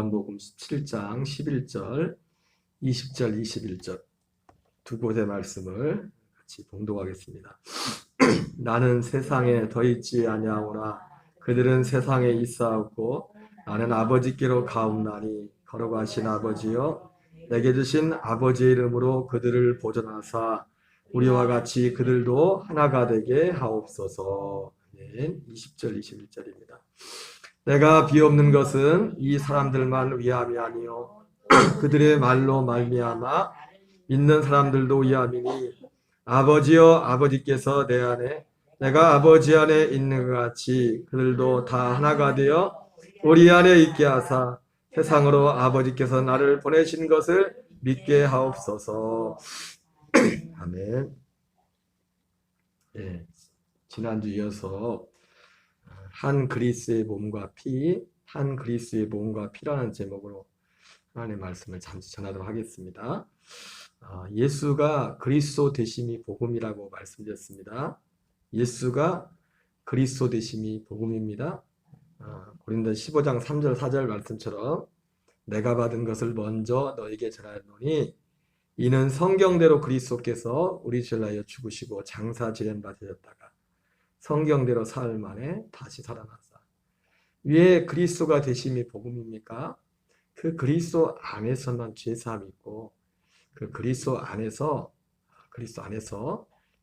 요한복음 17장 11절, 20절, 21절 두 곳의 말씀을 같이 봉독하겠습니다. 나는 세상에 더 있지 아니하오나 그들은 세상에 있사옵고 나는 아버지께로 가옵나니 걸어가신 아버지여 내게 주신 아버지의 이름으로 그들을 보존하사 우리와 같이 그들도 하나가 되게 하옵소서. 20절 21절입니다. 내가 비옵는 것은 이 사람들만 위함이 아니요 그들의 말로 말미암아 믿는 사람들도 위함이니 아버지여 아버지께서 내 안에 내가 아버지 안에 있는 것 같이 그들도 다 하나가 되어 우리 안에 있게 하사 세상으로 아버지께서 나를 보내신 것을 믿게 하옵소서. 아멘. 예, 지난주 이어서 한 그리스의 몸과 피, 한 그리스의 몸과 피라는 제목으로 하나님의 말씀을 잠시 전하도록 하겠습니다. 예수가 그리스도 되심이 복음이라고 말씀드렸습니다. 예수가 그리스도 되심이 복음입니다. 고린도서 15장 3절 4절 말씀처럼 내가 받은 것을 먼저 너에게 전하노니 이는 성경대로 그리스도께서 우리 죄를 위하여 죽으시고 장사 지련 받으셨다가 성경대로 사흘 만에 다시 살아나사. 왜 그리스도가 되심이 복음입니까? 그 그리스도 안에서만 죄사함이 있고 그 그리스도 안에서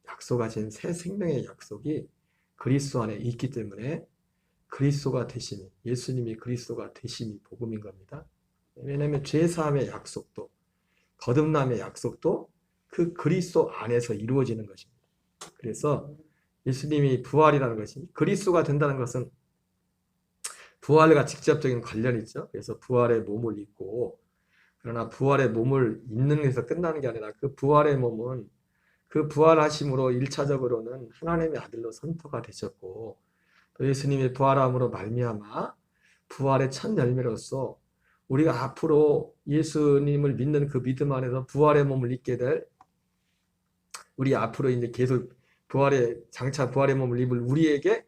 약속하신 새 생명의 약속이 그리스도 안에 있기 때문에 그리스도가 되심이, 예수님이 그리스도가 되심이 복음인 겁니다. 왜냐하면 죄사함의 약속도 거듭남의 약속도 그 그리스도 안에서 이루어지는 것입니다. 그래서 예수님이 부활이라는 것이 그리스도가 된다는 것은 부활과 직접적인 관련이 있죠. 그래서 부활의 몸을 입고, 그러나 부활의 몸을 입는 데서 끝나는 게 아니라 그 부활의 몸은 그 부활하심으로 1차적으로는 하나님의 아들로 선포가 되셨고 또 예수님의 부활함으로 말미암아 부활의 첫 열매로서 우리가 앞으로 예수님을 믿는 그 믿음 안에서 부활의 몸을 입게 될, 우리 앞으로 이제 계속 장차 부활의 몸을 입을 우리에게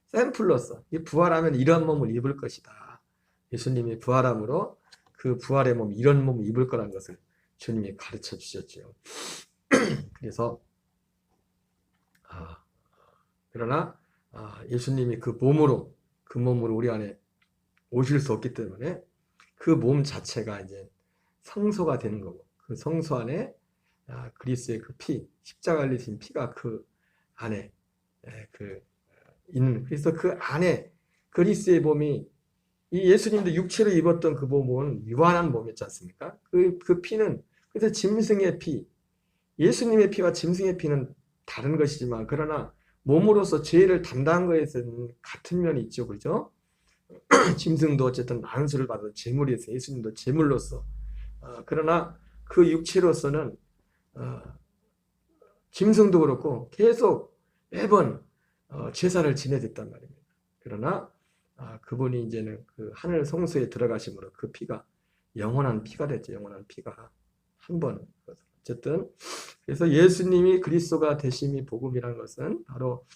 샘플로서 이 부활하면 이런 몸을 입을 것이다. 예수님이 부활함으로 그 부활의 몸, 이런 몸을 입을 거라는 것을 주님이 가르쳐 주셨죠. 그래서 그러나 예수님이 그 몸으로 우리 안에 오실 수 없기 때문에 그 몸 자체가 이제 성소가 되는 거고, 그 성소 안에 그리스도의 그 피, 십자가 흘리신 피가 그 안에 있는, 그래서 그 안에 그리스도의 몸이, 이 예수님도 육체로 입었던 그 몸은 유한한 몸이었지 않습니까? 그 피는, 그래서 짐승의 피, 예수님의 피와 짐승의 피는 다른 것이지만 그러나 몸으로서 죄를 담당한 것에서는 같은 면이 있죠. 그죠? 짐승도 어쨌든 안수를 받은 제물이어서 예수님도 제물로서, 그러나 그 육체로서는 짐승도 그렇고 계속 매번 제사를 지내댔단 말입니다. 그러나 그분이 이제는 그 하늘 성소에 들어가심으로 그 피가 영원한 피가 됐죠. 영원한 피가 한 번. 어쨌든 그래서 예수님이 그리스도가 되심이 복음이라는 것은 바로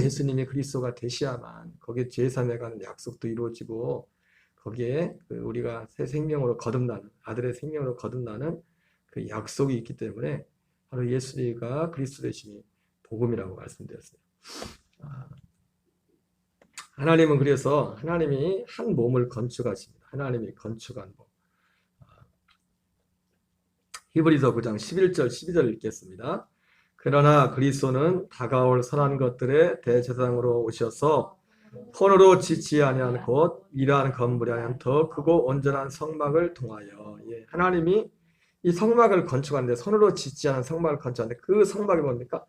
예수님이 그리스도가 되셔야만 거기에 죄사함에 관한 약속도 이루어지고 거기에 우리가 새 생명으로 거듭나는, 아들의 생명으로 거듭나는 그 약속이 있기 때문에 바로 예수님과 그리스도 되심이 복음이라고 말씀드렸어요. 하나님은 그래서 하나님이 한 몸을 건축하십니다. 하나님이 건축한 몸. 히브리서 9장 11절 12절 읽겠습니다. 그러나 그리스도는 다가올 선한 것들의 대제사장으로 오셔서 손으로 짓지 아니한 곧 일한 건물이 아니한 더 크고 온전한 성막을 통하여, 하나님이 이 성막을 건축하는데, 손으로 짓지 않은 성막을 건축하는데 그 성막이 뭡니까?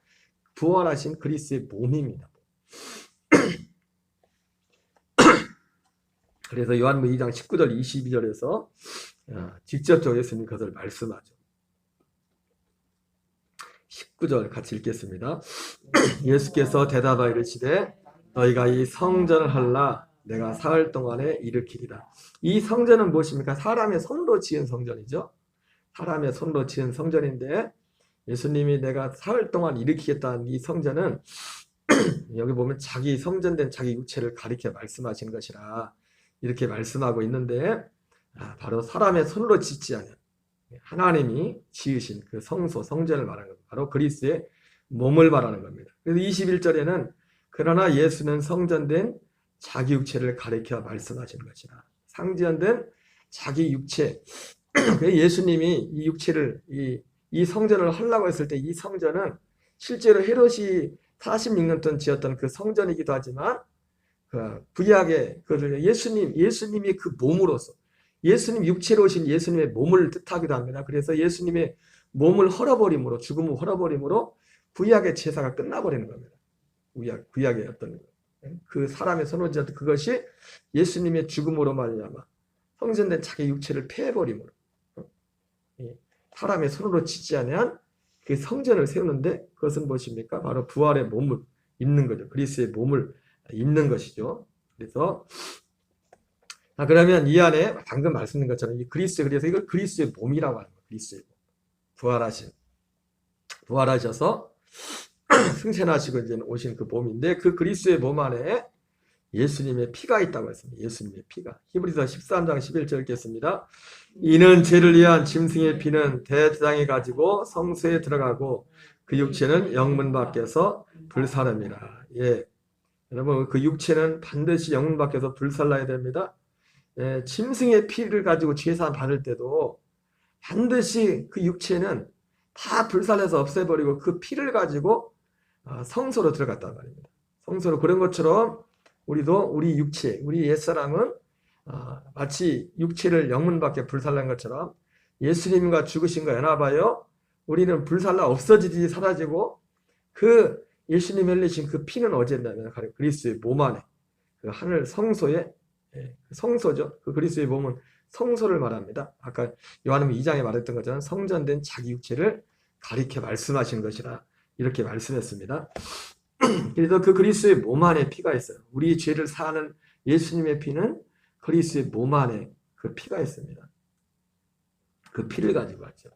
부활하신 그리스도의 몸입니다. 그래서 요한복음 2장 19절 22절에서 직접적으로 예수님이 그것을 말씀하죠. 19절 같이 읽겠습니다. 예수께서 대답하여 이르시되 너희가 이 성전을 할라 내가 사흘 동안에 일으키리라. 이 성전은 무엇입니까? 사람의 손으로 지은 성전이죠. 사람의 손으로 지은 성전인데 예수님이 내가 사흘 동안 일으키겠다는 이 성전은 여기 보면 자기 성전된 자기 육체를 가리켜 말씀하신 것이라 이렇게 말씀하고 있는데, 바로 사람의 손으로 짓지 않은 하나님이 지으신 그 성소, 성전을 말하는 겁니다. 바로 그리스도의 몸을 말하는 겁니다. 그래서 21절에는 그러나 예수는 성전된 자기 육체를 가리켜 말씀하시는 것이라. 상전된 자기 육체. 예수님이 이 육체를 이 성전을 하려고 했을 때 이 성전은 실제로 헤롯이 46년 동안 지었던 그 성전이기도 하지만 그 구약의 예수님이 그 몸으로서 예수님 육체로 오신 예수님의 몸을 뜻하기도 합니다. 그래서 예수님의 몸을 헐어버림으로 죽음을 헐어버림으로 구약의 제사가 끝나버리는 겁니다. 구약의 어떤 그 사람의 선원지였던 그것이 예수님의 죽음으로 말미암아 성전된 자기 육체를 패해버림으로 사람의 손으로 짓지 아니한 그 성전을 세우는데 그것은 무엇입니까? 바로 부활의 몸을 입는 거죠. 그리스도의 몸을 입는 것이죠. 그래서 그러면 이 안에 방금 말씀드린 것처럼 이 그리스도, 그래서 이걸 그리스도의 몸이라고 하는 거예요. 그리스도의 몸. 부활하셔서 승천하시고 이제 오신 그 몸인데 그 그리스도의 몸 안에 예수님의 피가 있다고 했습니다. 예수님의 피가. 히브리서 13장 11절 읽겠습니다. 이는 죄를 위한 짐승의 피는 대제사장이 가지고 성소에 들어가고 그 육체는 영문 밖에서 불사릅니다. 예. 여러분 그 육체는 반드시 영문 밖에서 불살라야 됩니다. 예, 짐승의 피를 가지고 제사 받을 때도 반드시 그 육체는 다 불살라서 없애버리고 그 피를 가지고 성소로 들어갔단 말입니다. 성소로. 그런 것처럼 우리도 우리 육체, 우리 옛사람은 마치 육체를 영문 밖에 불살란 것처럼 예수님과 죽으신과 연합하여 우리는 불살라 없어지지 사라지고 그 예수님이 흘리신 그 피는 어디였냐면 그리스도의 몸 안에 그 하늘 성소에 성소죠. 그 그리스도의 몸은 성소를 말합니다. 아까 요한복음 2장에 말했던 것처럼 성전된 자기 육체를 가리켜 말씀하신 것이라 이렇게 말씀했습니다. 그래서 그 그리스도의 몸 안에 피가 있어요. 우리 죄를 사하는 예수님의 피는 그리스도의 몸 안에 그 피가 있습니다. 그 피를 가지고 왔죠.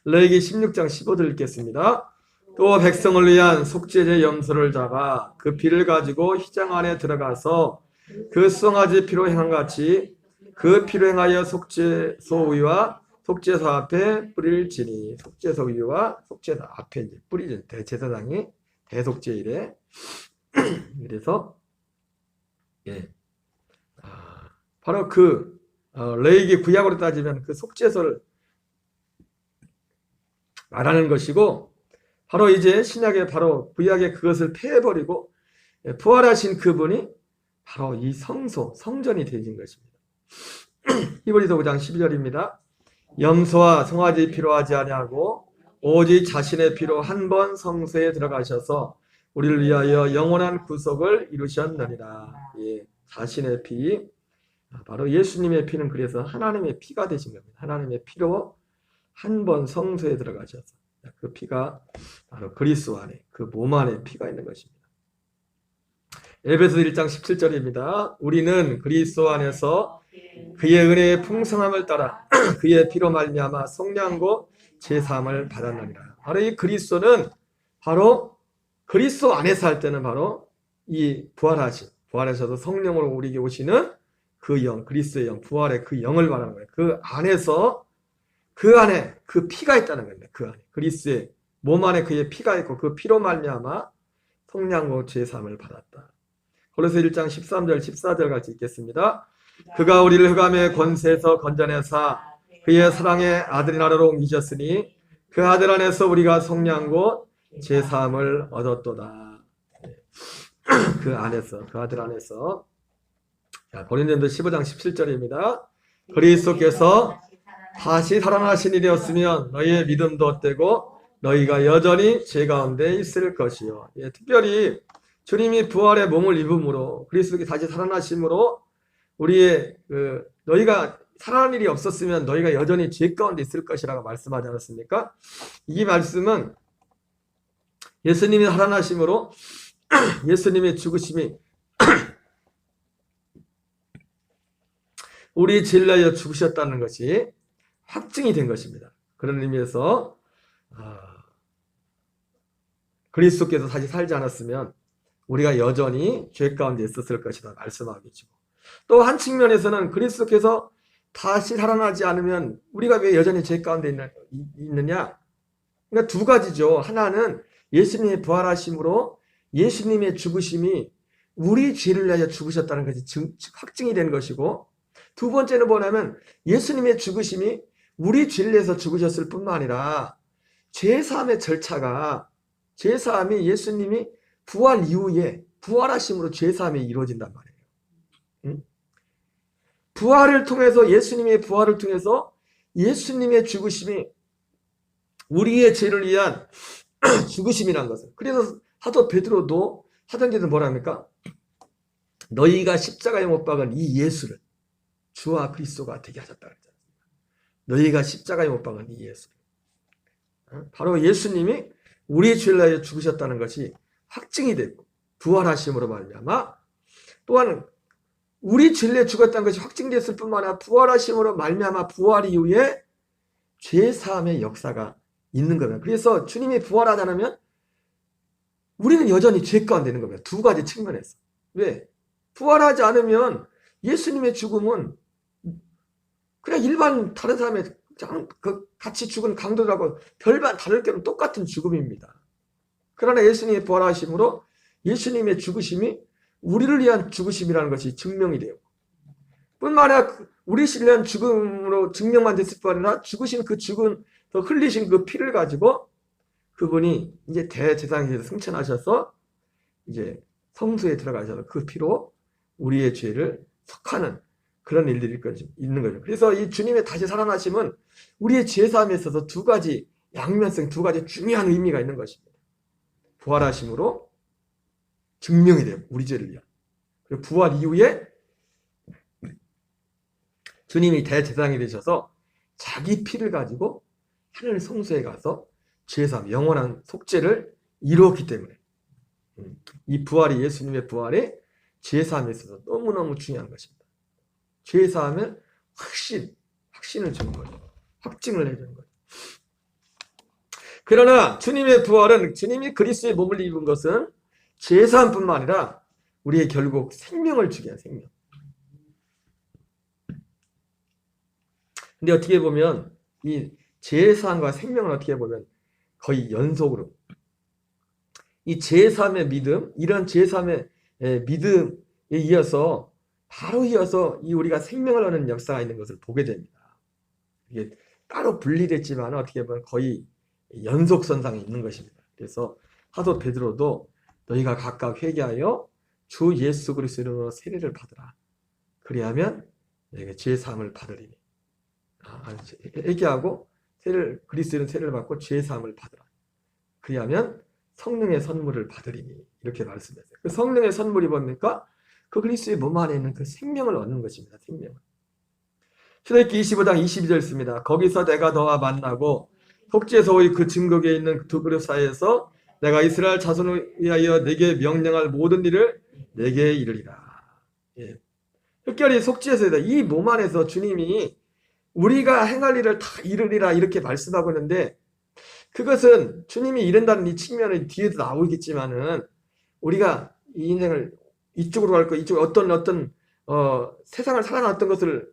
레위기 16장 15절 읽겠습니다. 또 백성을 위한 속죄제 염소를 잡아 그 피를 가지고 휘장 안에 들어가서 그 송아지 피로 행한 같이 그 피로 행하여 속죄소 위와 속죄소 앞에 뿌릴지니. 속죄소 위와 속죄소 앞에 이제 뿌리죠. 대제사장이 대속죄일에. 그래서 바로 그 레위기 구약으로 따지면 그 속죄소를 말하는 것이고 바로 이제 신약에 바로 구약에 그것을 폐해버리고 부활하신 그분이 바로 이 성소, 성전이 되신 것입니다. 히브리서 5장 12절입니다. 염소와 송아지 피로 하지 아니하고 오직 자신의 피로 한 번 성소에 들어가셔서 우리를 위하여 영원한 구속을 이루셨느니라. 예, 자신의 피, 바로 예수님의 피는 그래서 하나님의 피가 되신 겁니다. 하나님의 피로 한 번 성소에 들어가셔서 그 피가 바로 그리스도 안에 그 몸 안에 피가 있는 것입니다. 에베소 1장 17절입니다. 우리는 그리스도 안에서 그의 은혜의 풍성함을 따라 그의 피로 말미암아 속량고 제사함을 받았느니라. 바로 이 그리스도는 바로 그리스도 안에서 할 때는 바로 이 부활하셔서 성령으로 우리에게 오시는 그 영, 그리스도의 영, 부활의 그 영을 말하는 거예요. 그 안에서 그 안에 그 피가 있다는 겁니다. 그 안에 그리스도의 몸 안에 그의 피가 있고 그 피로 말미암아 속량고 제사함을 받았다. 고린도서 1장 13절 14절 같이 읽겠습니다. 그가 우리를 흑암의 권세에서 건져내사 그의 사랑의 아들인 나라로 옮기셨으니 그 아들 안에서 우리가 속량고 제사함을 얻었도다. 그 안에서, 그 아들 안에서. 고린도서 15장 17절입니다. 그리스도께서 다시 살아나신 일이었으면 너희의 믿음도 헛되고 너희가 여전히 죄 가운데 있을 것이요. 예, 특별히 주님이 부활의 몸을 입음으로 그리스도께 다시 살아나심으로 우리의 너희가 살아난 일이 없었으면 너희가 여전히 죄 가운데 있을 것이라고 말씀하지 않았습니까? 이 말씀은 예수님이 살아나심으로 예수님의 죽으심이 우리 죄를 위하여 죽으셨다는 것이 확증이 된 것입니다. 그런 의미에서 그리스도께서 다시 살지 않았으면 우리가 여전히 죄 가운데 있었을 것이다 말씀하겠죠. 또 한 측면에서는 그리스도께서 다시 살아나지 않으면 우리가 왜 여전히 죄 가운데 있느냐? 그러니까 두 가지죠. 하나는 예수님의 부활하심으로 예수님의 죽으심이 우리 죄를 위하여 죽으셨다는 것이 확증이 되는 것이고, 두 번째는 뭐냐면 예수님의 죽으심이 우리 죄를 위해서 죽으셨을 뿐만 아니라 죄사함의 절차가, 죄사함이 예수님이 부활 이후에 부활하심으로 죄사함이 이루어진단 말이에요. 응? 부활을 통해서, 예수님의 부활을 통해서 예수님의 죽으심이 우리의 죄를 위한 죽으심이란 것을. 그래서 사도 베드로도 사도행전에서 뭐라 합니까? 너희가 십자가에 못 박은 이 예수를 주와 그리스도가 되게 하셨다 그랬잖아요. 너희가 십자가에 못 박은 이 예수를. 바로 예수님이 우리의 죄를 위하여 죽으셨다는 것이 확증이 되고 부활하심으로 말미암아, 또한 우리 죄를 위해 죽었다는 것이 확증됐을 뿐만 아니라 부활하심으로 말미암아 부활 이후에 죄사함의 역사가 있는 겁니다. 그래서 주님이 부활하지 않으면 우리는 여전히 죄 가운데 있는 겁니다. 두 가지 측면에서. 왜? 부활하지 않으면 예수님의 죽음은 그냥 일반 다른 사람의 같이 죽은 강도들하고 별반 다를 게 없는 똑같은 죽음입니다. 그러나 예수님의 부활하심으로 예수님의 죽으심이 우리를 위한 죽으심이라는 것이 증명이 되고, 뿐만 아니라 우리 죄를 위한 죽음으로 증명만 됐을 뿐 아니라 죽으신 그 죽은, 더 흘리신 그 피를 가지고 그분이 이제 대제사장에서 승천하셔서 이제 성소에 들어가셔서 그 피로 우리의 죄를 속하는 그런 일들이 있는 거죠. 그래서 이 주님의 다시 살아나심은 우리의 죄사함에 있어서 두 가지 양면성, 두 가지 중요한 의미가 있는 것입니다. 부활하심으로 증명이 돼요. 우리 죄를 위한. 그리고 부활 이후에 주님이 대제사장이 되셔서 자기 피를 가지고 하늘 성소에 가서 죄사함, 영원한 속죄를 이루었기 때문에 이 부활이, 예수님의 부활이 죄사함에 있어서 너무너무 중요한 것입니다. 죄사함을 확신을 주는 거죠. 확증을 해주는 거죠. 그러나 주님의 부활은, 주님이 그리스도의 몸을 입은 것은 죄사함뿐만 아니라 우리의 결국 생명을 주게 한 생명. 근데 어떻게 보면 이 죄사함과 생명은 어떻게 보면 거의 연속으로, 이 죄사함의 믿음, 이런 죄사함의 믿음에 이어서 바로 이어서 이 우리가 생명을 얻는 역사가 있는 것을 보게 됩니다. 이게 따로 분리됐지만 어떻게 보면 거의 연속선상에 있는 것입니다. 그래서 사도 베드로도 너희가 각각 회개하여 주 예수 그리스도 이름으로 세례를 받으라. 그리하면 너희가 죄사함을 받으리니. 회개하고 그리스도 이름 세례를 받고 죄사함을 받으라. 그리하면 성령의 선물을 받으리니. 이렇게 말씀했어요. 그 성령의 선물이 뭡니까? 그 그리스도의 몸 안에 있는 그 생명을 얻는 것입니다. 생명을. 출애굽기 25장 22절 있습니다. 거기서 내가 너와 만나고 속죄소의 그 증거기에 있는 두 그릇 사이에서 내가 이스라엘 자손을 위하여 내게 명령할 모든 일을 내게 이르리라. 예. 특별히 속죄소에다 이 몸 안에서 주님이 우리가 행할 일을 다 이르리라 이렇게 말씀하고 있는데, 그것은 주님이 이른다는 이 측면이 뒤에도 나오겠지만은 우리가 이 인생을 이쪽으로 갈 거, 이쪽 어떤 세상을 살아났던 것을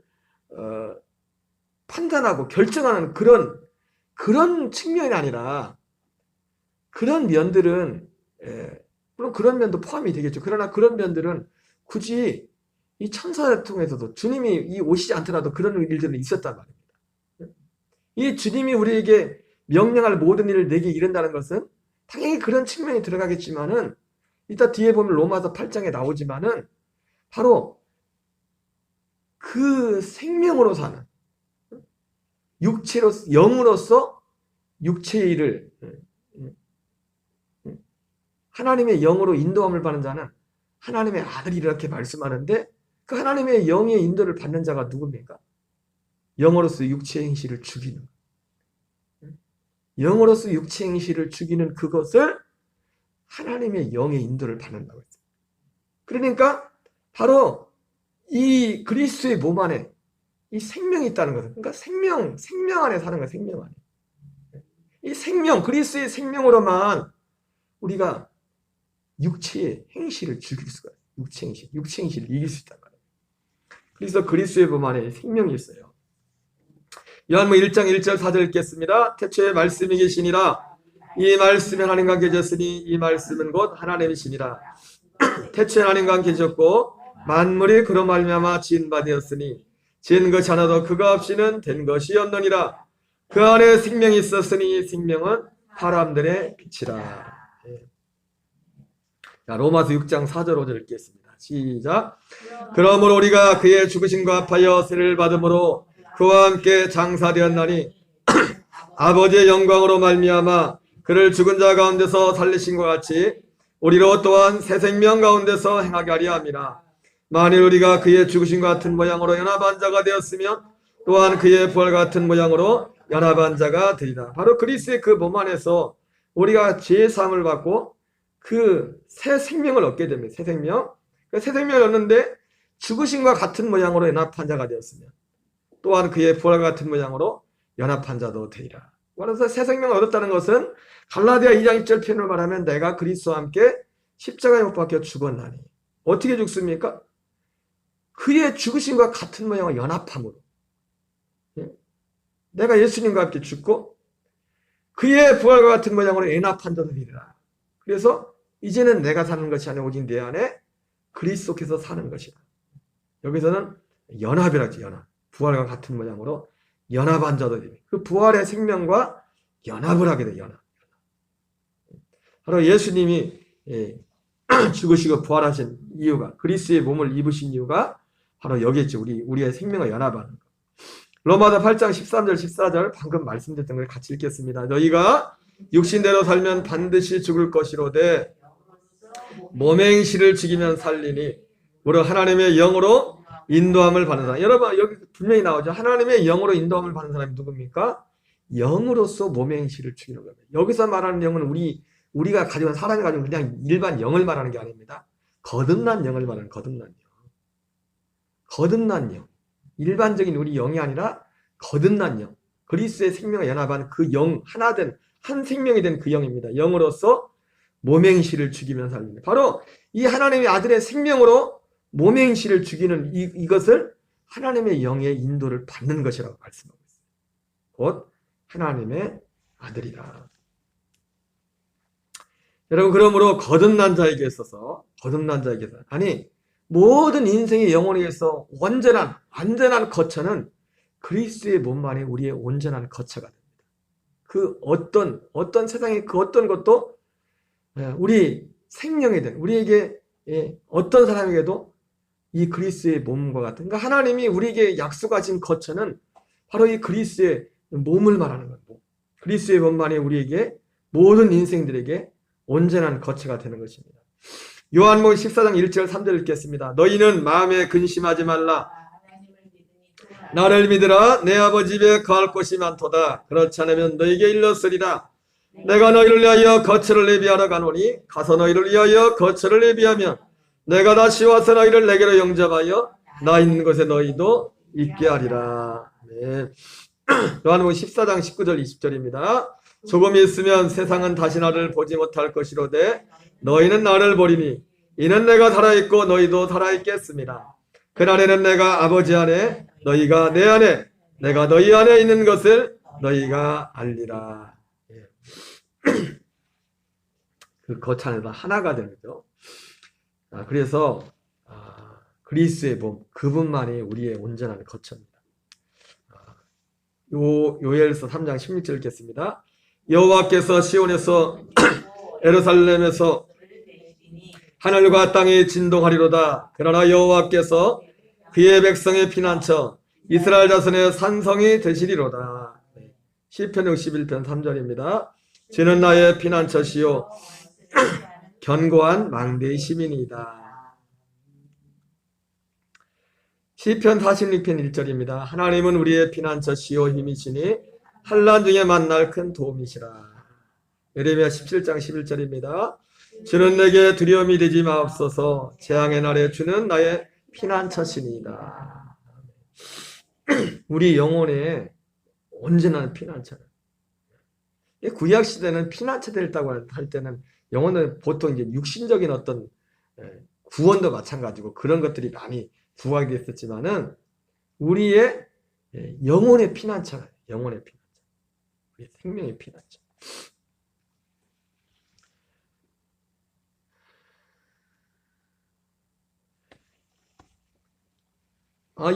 판단하고 결정하는 그런 측면이 아니라, 그런 면들은 물론 그런 면도 포함이 되겠죠. 그러나 그런 면들은 굳이 이 천사를 통해서도 주님이 이 오시지 않더라도 그런 일들은 있었단 말입니다. 이 주님이 우리에게 명령할 모든 일을 내게 이른다는 것은 당연히 그런 측면이 들어가겠지만은, 이따 뒤에 보면 로마서 8장에 나오지만은 바로 그 생명으로 사는, 육체로서, 영으로서 육체의 일을, 하나님의 영으로 인도함을 받는 자는 하나님의 아들이 이렇게 말씀하는데, 그 하나님의 영의 인도를 받는 자가 누굽니까? 영으로서 육체 행실을 죽이는, 영으로서 육체 행실을 죽이는 그것을 하나님의 영의 인도를 받는다고 했어요. 그러니까 바로 이 그리스도의 몸 안에 이 생명이 있다는 것은, 그러니까 생명 안에 사는 거예요. 생명 안에. 이 생명, 그리스도의 생명으로만 우리가 육체의 행실을 죽일 수가 있어요. 육체 행실을 이길 수 있단 말이에요. 그래서 그리스도의 몸 안에 생명이 있어요. 요한복음 1장 1절 4절 읽겠습니다. 태초에 말씀이 계시니라. 이 말씀이 하나님과 계셨으니 이 말씀은 곧 하나님이시니라. 태초에 하나님과 계셨고 만물이 그로 말미암아 지은 바 되었으니 지은 것이 하나도 그가 없이는 된 것이 없느니라. 그 안에 생명이 있었으니 생명은 사람들의 빛이라. 자, 로마서 6장 4절 5절 읽겠습니다. 시작. 그러므로 우리가 그의 죽으심과 합하여 세를 받음으로 그와 함께 장사되었나니 아버지의 영광으로 말미암아 그를 죽은 자 가운데서 살리신 것 같이 우리로 또한 새 생명 가운데서 행하게 하려 함이라. 만일 우리가 그의 죽으심과 같은 모양으로 연합한 자가 되었으면 또한 그의 부활 같은 모양으로 연합한 자가 되리라. 바로 그리스도의 그 몸 안에서 우리가 죄 사함을 받고 그 새 생명을 얻게 됩니다. 새 생명. 그 새 생명을 얻는데 죽으심과 같은 모양으로 연합한 자가 되었으면 또한 그의 부활 같은 모양으로 연합한 자도 되리라. 그래서 새 생명을 얻었다는 것은 갈라디아 2장 1절 표현을 말하면 내가 그리스도와 함께 십자가에 못 박혀 죽었나니. 어떻게 죽습니까? 그의 죽으심과 같은 모양으로 연합함으로. 내가 예수님과 함께 죽고 그의 부활과 같은 모양으로 연합한 자도 되리라. 그래서 이제는 내가 사는 것이 아니라 오직 내 안에 그리스도께서 사는 것이다. 여기서는 연합이라지, 연합. 부활과 같은 모양으로 연합한 자도 되니 그 부활의 생명과 연합을 하게 돼. 연합. 바로 예수님이 죽으시고 부활하신 이유가, 그리스도의 몸을 입으신 이유가 바로 여기겠죠. 우리의 생명과 연합하는 것. 로마서 8장 13절 14절 방금 말씀드렸던 걸 같이 읽겠습니다. 너희가 육신대로 살면 반드시 죽을 것이로되 몸의 행실을 죽이면 살리니 우리 하나님의 영으로 인도함을 받는 사람. 여러분 여기 분명히 나오죠. 하나님의 영으로 인도함을 받는 사람이 누굽니까? 영으로서 몸의 행실을 죽이는 겁니다. 여기서 말하는 영은 우리가 가지고 있는 사람이 가지고 있는 그냥 일반 영을 말하는 게 아닙니다. 거듭난 영을 말하는 거듭난 영. 거듭난 영. 일반적인 우리 영이 아니라 거듭난 영. 그리스도의 생명과 연합한 그 영, 하나 된, 한 생명이 된 그 영입니다. 영으로서 몸의 행실을 죽이면 살립니다. 바로 이 하나님의 아들의 생명으로 몸의 행실을 죽이는 이것을 하나님의 영의 인도를 받는 것이라고 말씀하고 있어요. 곧 하나님의 아들이라. 여러분, 그러므로 거듭난 자에게 있어서 아니 모든 인생의 영혼에서 완전한 거처는 그리스도의 몸만이 우리의 온전한 거처가 됩니다. 그 어떤 세상의 그 어떤 것도 우리 생명에 대한 우리에게 어떤 사람에게도 이 그리스도의 몸과 같은, 그러니까 하나님이 우리에게 약속하신 거처는 바로 이 그리스도의 몸을 말하는 거고, 그리스도의 몸만이 우리에게 모든 인생들에게 온전한 거처가 되는 것입니다. 요한복음 14장 1절 3절 읽겠습니다. 너희는 마음에 근심하지 말라. 나를 믿으라. 내 아버지 집에 거할 곳이 많도다. 그렇지 않으면 너희에게 일렀으리라. 내가 너희를 위하여 거처를 예비하러 가노니 가서 너희를 위하여 거처를 예비하면 내가 다시 와서 너희를 내게로 영접하여 나 있는 곳에 너희도 있게 하리라. 네. 요한복음 14장 19절 20절입니다. 조금 있으면 세상은 다시 나를 보지 못할 것이로되 너희는 나를 보리니 이는 내가 살아있고 너희도 살아있겠습니다. 그날에는 내가 아버지 안에 너희가 내 안에 내가 너희 안에 있는 것을 너희가 알리라. 그 거처 안에서 하나가 되는 거죠. 그래서 그리스도의 몸, 그분만이 우리의 온전한 거처입니다. 요엘서 3장 16절 읽겠습니다. 여호와께서 시온에서 예루살렘에서 하늘과 땅이 진동하리로다. 그러나 여호와께서 그의 백성의 피난처 이스라엘 자손의 산성이 되시리로다. 시편 61편 3절입니다. 주는 나의 피난처시요 견고한 망대의 시민이다. 시편 46편 1절입니다. 하나님은 우리의 피난처시요 힘이시니 환난 중에 만날 큰 도움이시라. 예레미야 17장 11절입니다. 주는 내게 두려움이 되지 마옵소서. 재앙의 날에 주는 나의 피난처시니이다. 우리 영혼의 온전한 피난처. 구약 시대는 피난처 됐다고 할 때는 영혼은 보통 이제 육신적인 어떤 구원도 마찬가지고 그런 것들이 많이 부각이 됐었지만은 우리의 영혼의 피난처, 영혼의 피난처, 우리 생명의 피난처.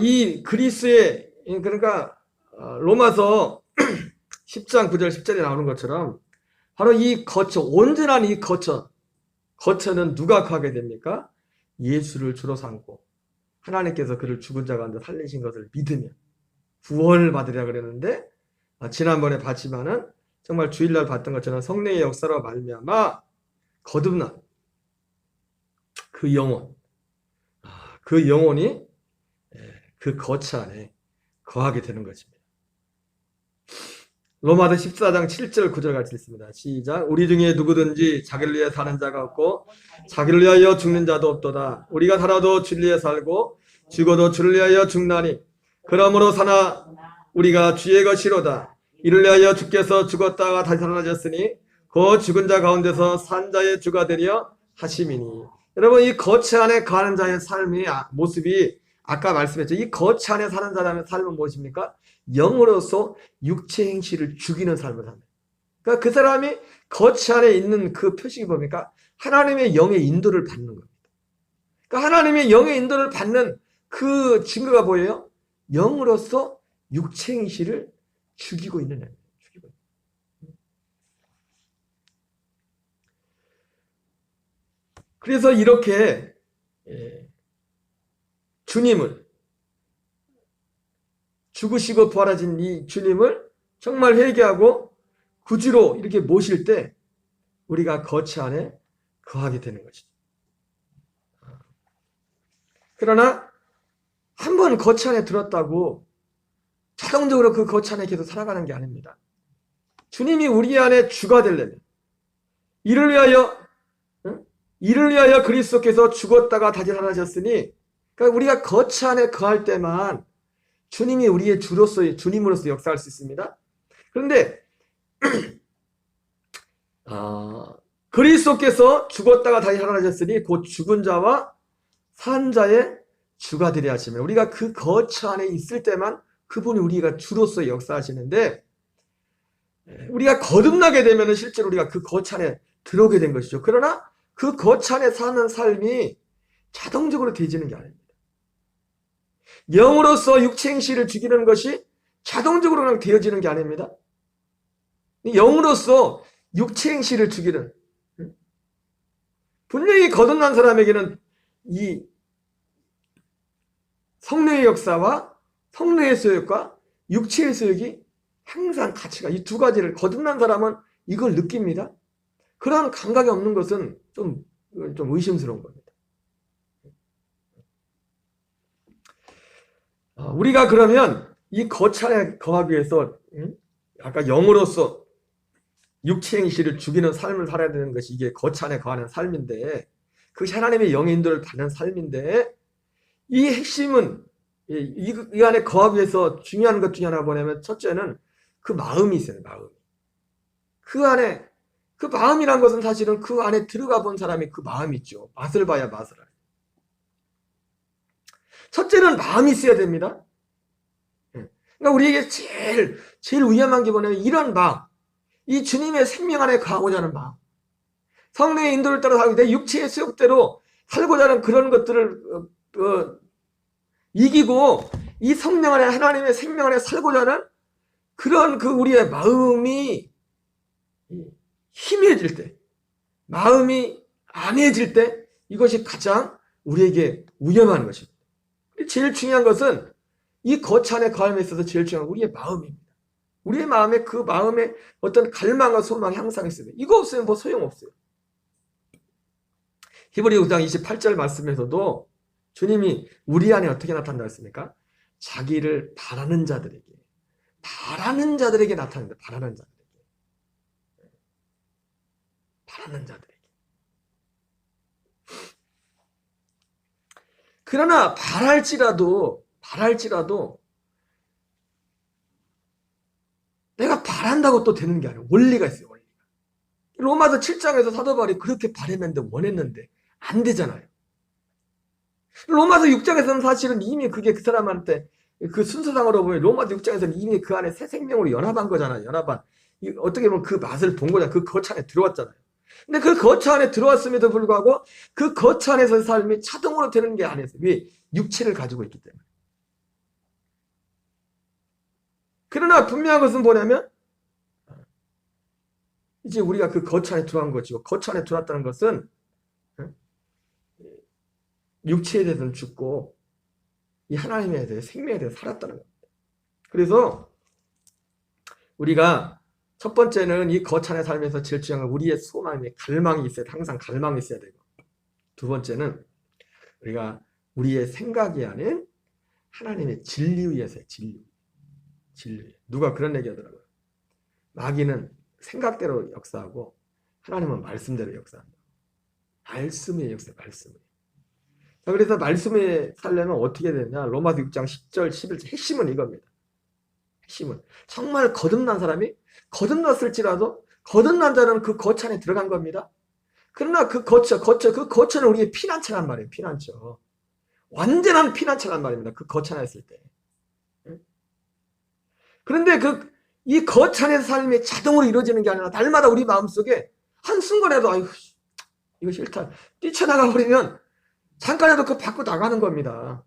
이 그리스의, 그러니까 로마서 10장 9절 10절에 나오는 것처럼 바로 이 거처, 온전한 이 거처는 누가 가게 됩니까? 예수를 주로 삼고 하나님께서 그를 죽은 자 가운데 살리신 것을 믿으면 구원을 받으리라 그랬는데, 지난번에 봤지만은 정말 주일날 봤던 것처럼 성령의 역사로 말미암아 거듭난 그 영혼, 그 영혼이 그 거처 안에 거하게 되는 것입니다. 로마서 14장 7절 9절 같이 있습니다. 시작. 우리 중에 누구든지 자기를 위해 사는 자가 없고 자기를 위하여 죽는 자도 없도다. 우리가 살아도 주를 위해 살고 죽어도 주를 위하여 죽나니 그러므로 사나 우리가 주의 것이로다. 이를 위하여 주께서 죽었다가 다시 살아나셨으니 그 죽은 자 가운데서 산 자의 주가 되려 하심이니. 여러분, 이 거처 안에 거하는 자의 삶이 모습이 아까 말씀했죠. 이 거처 안에 사는 사람의 삶은 무엇입니까? 영으로서 육체 행실을 죽이는 삶을 삽니다. 그러니까 그 사람이 거처 안에 있는 그 표식이 뭡니까? 하나님의 영의 인도를 받는 겁니다. 그러니까 하나님의 영의 인도를 받는 그 증거가 뭐예요? 영으로서 육체 행실을 죽이고 있는 애입니다. 죽이고 있는. 그래서 이렇게 주님을, 죽으시고 부활하신 이 주님을 정말 회개하고 구주로 이렇게 모실 때 우리가 거처 안에 거하게 되는 것이죠. 그러나 한번 거처 안에 들었다고 자동적으로 그 거처 안에 계속 살아가는 게 아닙니다. 주님이 우리 안에 주가 되려면 이를 위하여 그리스도께서 죽었다가 다시 살아나셨으니, 그러니까 우리가 거처 안에 거할 때만 주님이 우리의 주님으로서 역사할 수 있습니다. 그런데 그리스도께서 죽었다가 다시 살아나셨으니 곧 죽은 자와 산 자의 주가 되려 하시면 우리가 그 거처 안에 있을 때만 그분이 우리가 주로서 역사하시는데, 우리가 거듭나게 되면 실제로 우리가 그 거처 안에 들어오게 된 것이죠. 그러나 그 거처 안에 사는 삶이 자동적으로 되지는 게 아닙니다. 영으로서 육체 행실을 죽이는 것이 자동적으로 그냥 되어지는 게 아닙니다. 영으로서 육체 행실을 죽이는, 분명히 거듭난 사람에게는 이 성령의 역사와 성령의 소욕과 육체의 소욕이 항상 가치가, 이 두 가지를, 거듭난 사람은 이걸 느낍니다. 그런 감각이 없는 것은 좀 의심스러운 겁니다. 우리가 그러면 이 거처 안에 거하기 위해서 아까 영으로서 육체 행실을 죽이는 삶을 살아야 되는 것이 이게 거처 안에 거하는 삶인데, 그 하나님의 영의 인도를 받는 삶인데, 이 핵심은 이 안에 거하기 위해서 중요한 것 중에 하나 뭐냐면, 첫째는 그 마음이 있어요. 마음. 그 안에, 그 마음이란 것은 사실은 그 안에 들어가 본 사람이 그 마음이 있죠. 맛을 봐야 맛을 알아요. 첫째는 마음이 있어야 됩니다. 그러니까 우리에게 제일 위험한 게 뭐냐면 이런 마음, 이 주님의 생명 안에 거하고자 하는 마음, 성령의 인도를 따라 살고 내 육체의 수욕대로 살고자 하는 그런 것들을 이기고 이 성령 안에, 하나님의 생명 안에 살고자 하는 그런 그 우리의 마음이 희미해질 때, 마음이 안해질 때, 이것이 가장 우리에게 위험한 것입니다. 제일 중요한 것은 이 거처 안에 거함에 있어서 제일 중요한 건 우리의 마음입니다. 우리의 마음에, 그 마음에 어떤 갈망과 소망이 항상 있어요. 이거 없으면 뭐 소용없어요. 히브리 9장 28절 말씀에서도 주님이 우리 안에 어떻게 나타난다 했습니까? 자기를 바라는 자들에게 나타난다. 바라는 자들에게. 그러나 바랄지라도 내가 바란다고 또 되는 게 아니에요. 원리가 있어요. 원리가. 로마서 7장에서 사도 바울이 그렇게 바랬는데, 원했는데 안 되잖아요. 로마서 6장에서는 사실은 이미 그게 그 사람한테 그 순서상으로 보면 로마서 6장에서는 이미 그 안에 새 생명으로 연합한 거잖아요. 연합한. 어떻게 보면 그 맛을 본 거잖아요. 그 거처 안에 들어왔잖아요. 근데 그 거처 안에 들어왔음에도 불구하고 그 거처 안에서의 삶이 자동으로 되는 게 아니에요. 왜? 육체를 가지고 있기 때문에. 그러나 분명한 것은 뭐냐면 이제 우리가 그 거처 안에 들어간 거죠. 거처 안에 들어왔다는 것은 육체에 대해서는 죽고 이 하나님에 대해 생명에 대해서 살았다는 겁니다. 그래서 우리가 첫 번째는 이 거처 안에 살면서 제일 중요한 건 우리의 소망이 갈망이 있어야 돼. 항상 갈망이 있어야 되고, 두 번째는 우리가 우리의 생각이 아닌 하나님의 진리 위에서의 진리. 누가 그런 얘기 하더라고요. 마귀는 생각대로 역사하고 하나님은 말씀대로 역사한다. 말씀의 역사, 말씀의. 자, 그래서 말씀에 살려면 어떻게 되냐? 로마서 6장 10절, 11절 핵심은 이겁니다. 핵심은 정말 거듭난 사람이 거듭났을지라도 거듭난 자는 그 거처 안에 들어간 겁니다. 그러나 그 거처는 우리의 피난처란 말이에요. 피난처. 완전한 피난처란 말입니다. 그 거처 안에 있을 때. 그런데 이 거처 안의 삶이 자동으로 이루어지는 게 아니라 날마다 우리 마음속에 한순간에도 아이고 이거 싫다. 뛰쳐나가 버리면 잠깐이라도 그거 밖으로 나가는 겁니다.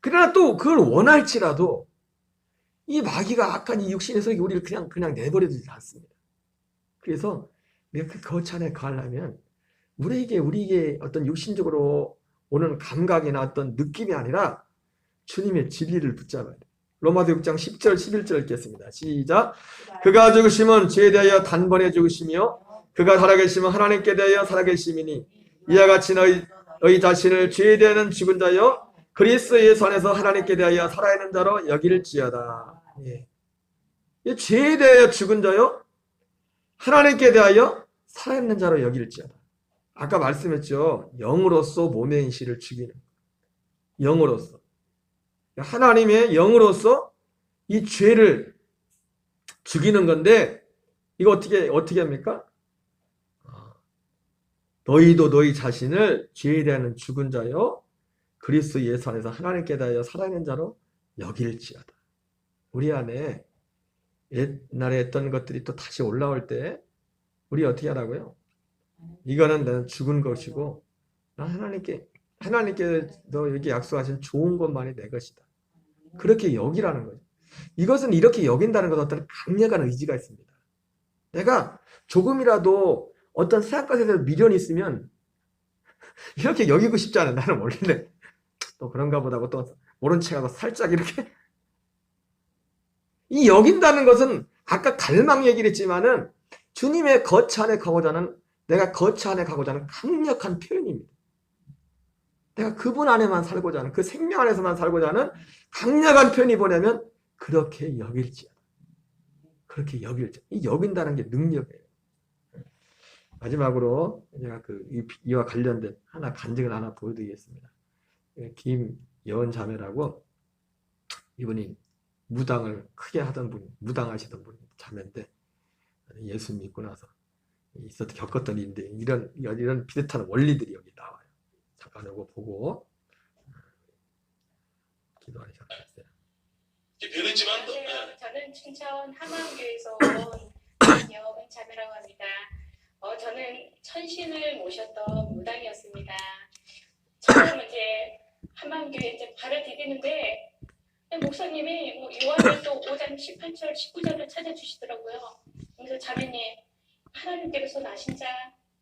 그러나 또 그걸 원할지라도 이 마귀가 악한 이 육신의 속에 우리를 그냥 내버려두지 않습니다. 그래서 우리가 그 거처 안에 가려면 우리에게 어떤 육신적으로 오는 감각이나 어떤 느낌이 아니라 주님의 진리를 붙잡아야 돼요. 로마서 6장 10절 11절 읽겠습니다. 시작. 그가 죽으심은 죄에 대하여 단번에 죽으시며 그가 살아계심은 하나님께 대하여 살아계심이니 이와 같이 너희 자신을 죄에 대하여 죽은 자여 그리스도 예수 안에서 하나님께 대하여 살아있는 자로 여길지어다. 예. 죄에 대하여 죽은 자요 하나님께 대하여 살아있는 자로 여길지어다. 아까 말씀했죠. 영으로서 몸의 인실을 죽이는 영으로서 하나님의 영으로서 이 죄를 죽이는 건데 이거 어떻게 합니까? 너희도 너희 자신을 죄에 대한 죽은 자요 그리스도 예수 안에서 하나님께 대하여 살아있는 자로 여길지어다. 우리 안에 옛날에 했던 것들이 또 다시 올라올 때 우리 어떻게 하라고요? 이거는 나는 죽은 것이고 나 하나님께 너에게 약속하신 좋은 것만이 내 것이다. 그렇게 여기라는 거죠. 이것은 이렇게 여긴다는 것은 어떤 강력한 의지가 있습니다. 내가 조금이라도 어떤 세상 것에 대해서 미련이 있으면 이렇게 여기고 싶지 않아. 나는 원래 또 그런가 보다 하고 또 모른 척하고 살짝 이렇게 이 여긴다는 것은 아까 갈망 얘기를 했지만은 주님의 거처 안에 가고자 하는 내가 거처 안에 가고자 하는 강력한 표현입니다. 내가 그분 안에만 살고자 하는 그 생명 안에서만 살고자 하는 강력한 표현이 뭐냐면 그렇게 여길지어다. 그렇게 여길지어다. 이 여긴다는 게 능력이에요. 마지막으로 제가 이와 관련된 간증을 하나 보여드리겠습니다. 김여은 자매라고 이분이 무당을 크게 하던 분, 무당하시던 분 자매인데 예수 믿고 나서 겪었던 일인데 이런 비슷한 원리들이 여기 나와요. 잠깐 이거 보고 기도하기 시작했어요. 안녕하세요. 저는 춘천 함암교에서 온 김여은 자매라고 합니다. 저는 천신을 모셨던 무당이었습니다. 처음 이제 함암교에 이제 발을 디디는데 목사님이 요한일서 5장 18절 19절을 찾아주시더라고요. 그래서 자매님, 하나님께서 나신 자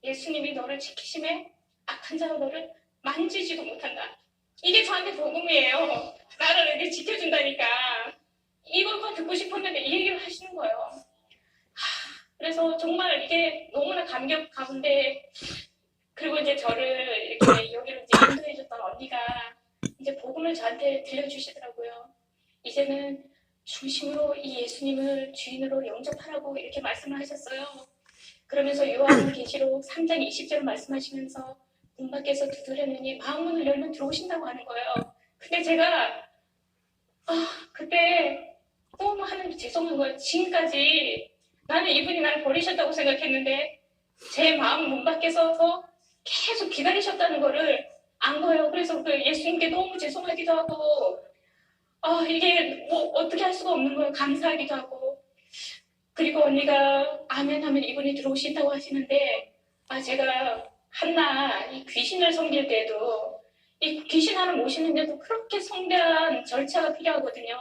예수님이 너를 지키심에 악한 자가 너를 만지지도 못한다. 이게 저한테 복음이에요. 나를 이렇게 지켜준다니까. 이걸 듣고 싶었는데 이 얘기를 하시는 거예요. 그래서 정말 이게 너무나 감격 가운데, 그리고 이제 저를 이렇게 여기로 이제 인도해줬던 언니가 이제 복음을 저한테 들려주시더라고요. 이제는 중심으로 이 예수님을 주인으로 영접하라고 이렇게 말씀을 하셨어요. 그러면서 요한계시록 3장 20절 말씀하시면서 문 밖에서 두드렸느니 마음문을 열면 들어오신다고 하는 거예요. 근데 제가 그때 너무 하나님 죄송한 거예요. 지금까지 나는 이분이 나를 버리셨다고 생각했는데 제 마음 문 밖에서 계속 기다리셨다는 거를 안 거예요. 그래서 그 예수님께 너무 죄송하기도 하고, 이게 뭐 어떻게 할 수가 없는 거예요. 감사하기도 하고. 그리고 언니가 아멘 하면 이분이 들어오신다고 하시는데, 제가 한나 이 귀신을 섬길 때도 이 귀신 하나 모시는데도 그렇게 성대한 절차가 필요하거든요.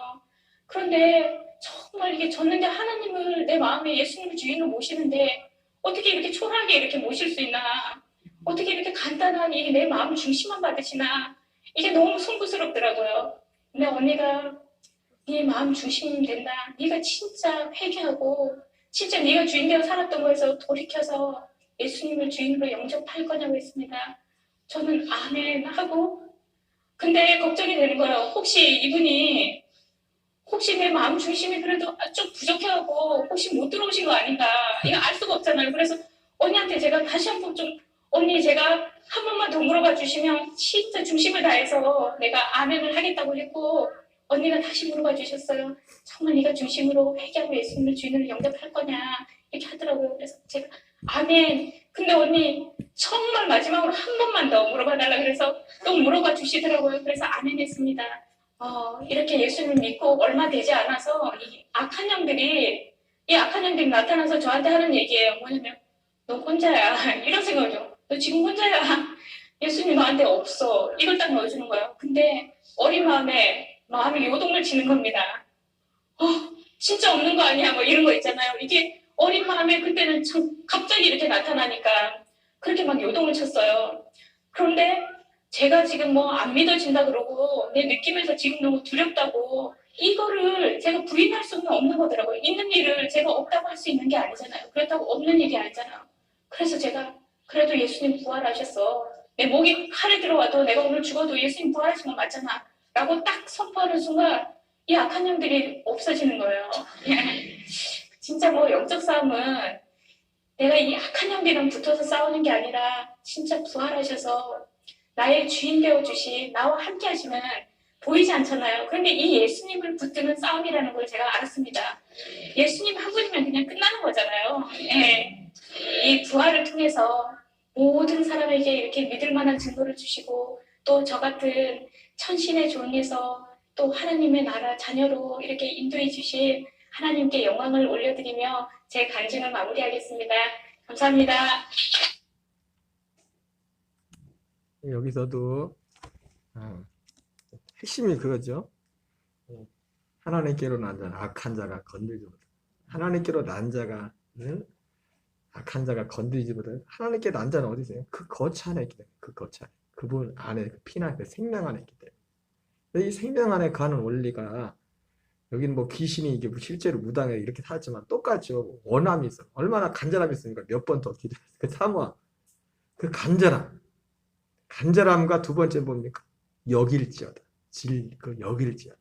그런데 정말 이게 졌는데 하나님을 내 마음에 예수님을 주인으로 모시는데 어떻게 이렇게 초라하게 이렇게 모실 수 있나? 어떻게 이렇게 간단한 이 내 마음 중심만 받으시나? 이게 너무 송구스럽더라고요. 근데 언니가 네 마음 중심 된다. 네가 진짜 회개하고 진짜 네가 주인 되어 살았던 거에서 돌이켜서 예수님을 주인으로 영접할 거냐고 했습니다. 저는 아멘 하고 근데 걱정이 되는 거예요. 혹시 내 마음 중심이 그래도 좀 부족해하고 혹시 못 들어오신 거 아닌가. 이거 알 수가 없잖아요. 그래서 언니한테 제가 다시 한번 언니 제가 한 번만 더 물어봐 주시면 진짜 중심을 다해서 내가 아멘을 하겠다고 했고 언니가 다시 물어봐 주셨어요. 정말 네가 중심으로 회개하고 예수님을 주인으로 영접할 거냐 이렇게 하더라고요. 그래서 제가 아멘. 근데 언니 정말 마지막으로 한 번만 더 물어봐 달라 그래서 또 물어봐 주시더라고요. 그래서 아멘 했습니다. 이렇게 예수님 믿고 얼마 되지 않아서 이 악한 영들이 나타나서 저한테 하는 얘기예요. 뭐냐면 너 혼자야. 이런 생각이죠. 너 지금 혼자야. 예수님 너한테 없어. 이걸 딱 넣어주는 거예요. 근데 어린 마음이 요동을 치는 겁니다. 진짜 없는 거 아니야? 뭐 이런 거 있잖아요. 이게 어린 마음에 그때는 참 갑자기 이렇게 나타나니까 그렇게 막 요동을 쳤어요. 그런데 제가 지금 뭐 안 믿어진다 그러고 내 느낌에서 지금 너무 두렵다고 이거를 제가 부인할 수는 없는 거더라고요. 있는 일을 제가 없다고 할 수 있는 게 아니잖아요. 그렇다고 없는 일이 아니잖아요. 그래서 제가 그래도 예수님 부활하셨어. 내 목이 칼에 들어와도 내가 오늘 죽어도 예수님 부활하신 건 맞잖아. 라고 딱 선포하는 순간 이 악한 영들이 없어지는 거예요. 진짜 뭐 영적 싸움은 내가 이 악한 영들이랑 붙어서 싸우는 게 아니라 진짜 부활하셔서 나의 주인 되어주신 나와 함께 하시면 보이지 않잖아요. 그런데 이 예수님을 붙드는 싸움이라는 걸 제가 알았습니다. 예수님 한 분이면 그냥 끝나는 거잖아요. 예. 이 부활을 통해서 모든 사람에게 이렇게 믿을 만한 증거를 주시고 또 저 같은 천신의 종에서 또 하나님의 나라 자녀로 이렇게 인도해 주신 하나님께 영광을 올려드리며 제 간증을 마무리하겠습니다. 감사합니다. 여기서도 핵심이 그거죠. 하나님께로 난 자는 악한 자가 건들지 못해. 하나님께로 난 자가 악한 자가 건드리지 못해. 하나님께 난 자는 어디 있어요? 그 거처 안에 있기 때문에. 그 거처 안에. 그분 안에 그 피나 그 생명 안에 있기 때문에. 이 생명 안에 가는 원리가 여기는 뭐 귀신이 이게 실제로 무당에 이렇게 살았지만 똑같죠. 원함이 있어. 얼마나 간절함이 있으니까 몇 번 더 기도했어요. 그 사모함. 그 간절함과 두 번째 뭡니까? 여길지어다. 여길지어다.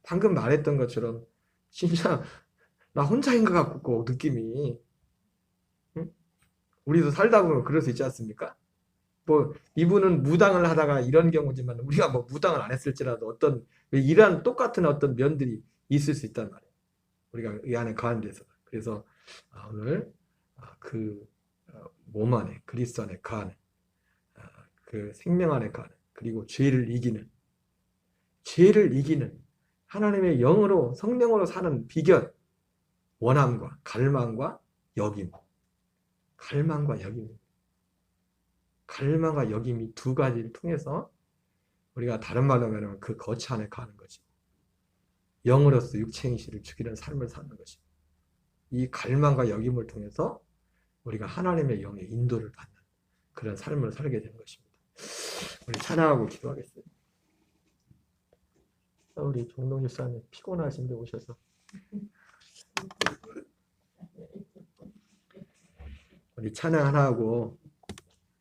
방금 말했던 것처럼 진짜 나 혼자인 것 같고 느낌이 응? 우리도 살다 보면 그럴 수 있지 않습니까? 뭐 이분은 무당을 하다가 이런 경우지만 우리가 뭐 무당을 안 했을지라도 어떤 이러한 똑같은 어떤 면들이 있을 수 있단 말이에요. 우리가 이 안에 거하는 데서. 그래서 오늘 그 몸 안에 그리스도 안에 거하는 그 생명 안에 거하는 그리고 죄를 이기는 하나님의 영으로 성령으로 사는 비결 원함과 갈망과 여김 갈망과 여김이 두 가지를 통해서 우리가 다른 말로 하면 그 거처 안에 가는 거지. 영으로서 육체행실을 죽이는 삶을 사는 것이. 이 갈망과 여김을 통해서 우리가 하나님의 영의 인도를 받는 그런 삶을 살게 되는 것입니다. 우리 찬양하고 기도하겠습니다. 우리 종동 집사님 피곤하신데 오셔서 우리 찬양 하나 하고